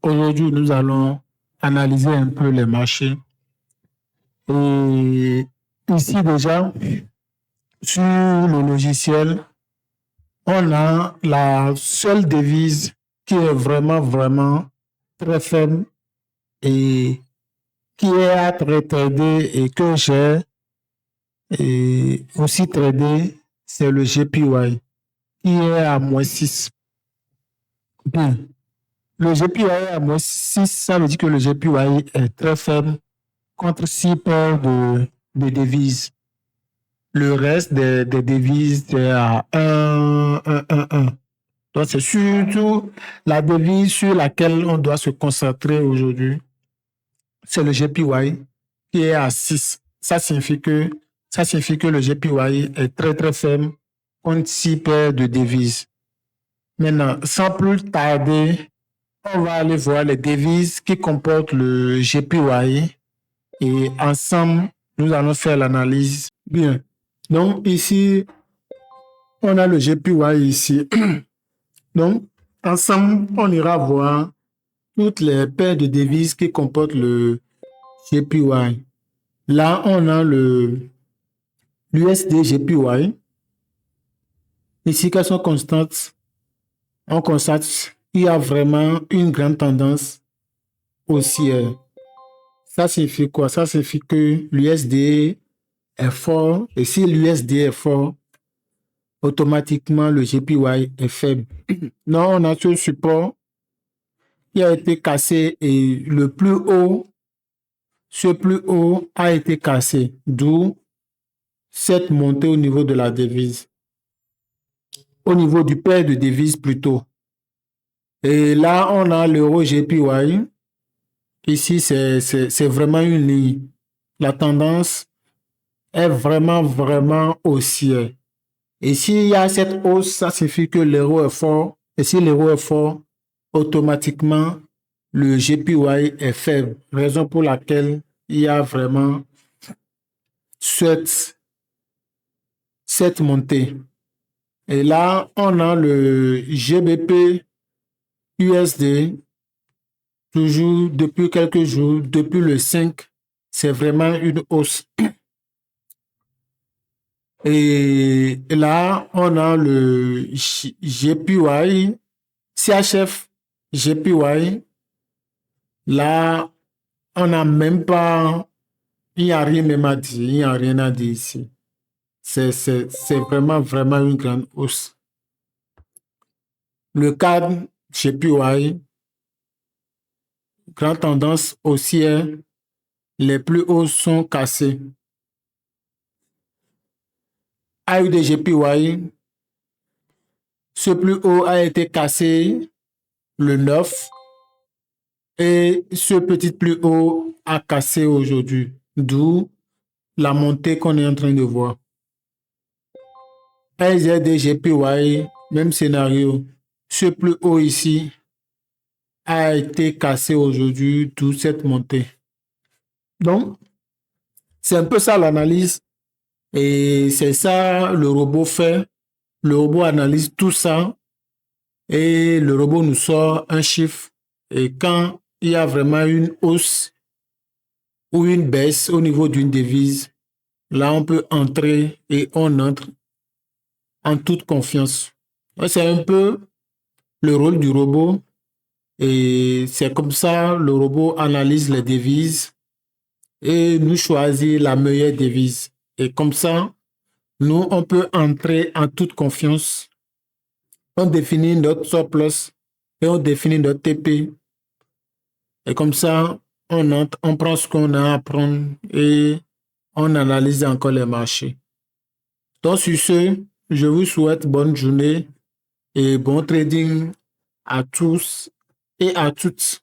Aujourd'hui, nous allons analyser un peu les marchés. Et ici déjà, sur le logiciel, on a la seule devise qui est vraiment très faible et qui est à trader et que j'ai aussi tradé, c'est le JPY qui est à -6. Bien. Le JPY à -6, ça veut dire que le JPY est très faible contre 6 paires de devises. Le reste des devises est à 1, 1, 1, 1. Donc, c'est surtout la devise sur laquelle on doit se concentrer aujourd'hui. C'est le JPY qui est à 6. Ça signifie que le JPY est très faible contre 6 paires de devises. Maintenant, sans plus tarder, on va aller voir les devises qui comportent le JPY et ensemble, nous allons faire l'analyse. Bien. Donc, ici, on a le JPY ici. Donc, ensemble, on ira voir toutes les paires de devises qui comportent le JPY. Là, on a l'USD JPY. Ici, qu'elles sont constantes, on constate qu'il y a vraiment une grande tendance haussière. Ça signifie quoi? Ça signifie que l'USD est fort. Et si l'USD est fort, automatiquement, le JPY est faible. Non, on a ce support qui a été cassé et ce plus haut a été cassé, d'où cette montée au niveau de la devise, au niveau du paire de devises plutôt. Et là, on a l'euro JPY. Ici, c'est vraiment une ligne. La tendance est vraiment haussière. Et s'il y a cette hausse, ça signifie que l'euro est fort. Et si l'euro est fort, automatiquement, le JPY est faible. Raison pour laquelle il y a vraiment cette montée. Et là, on a le GBP USD, toujours depuis quelques jours, depuis le 5, c'est vraiment une hausse. Et là, on a le JPY, CHF JPY. Là, on n'a même pas, il n'y a rien même à dire, il n'y a rien à dire ici. C'est vraiment une grande hausse. Le CAD JPY, grande tendance haussière, les plus hauts sont cassés. AUD JPY, ce plus haut a été cassé le 9 et ce petit plus haut a cassé aujourd'hui, d'où la montée qu'on est en train de voir. AZD JPY, même scénario, ce plus haut ici a été cassé aujourd'hui, d'où cette montée. Donc, c'est un peu ça l'analyse et c'est ça le robot fait. Le robot analyse tout ça et le robot nous sort un chiffre. Et quand il y a vraiment une hausse ou une baisse au niveau d'une devise, là, on peut entrer et on entre en toute confiance. C'est un peu le rôle du robot et c'est comme ça le robot analyse les devises et nous choisit la meilleure devise. Et comme ça, nous, on peut entrer en toute confiance. On définit notre stop loss et on définit notre TP. Et comme ça, on entre, on prend ce qu'on a à prendre et on analyse encore les marchés. Donc, sur ce, je vous souhaite bonne journée et bon trading à tous et à toutes.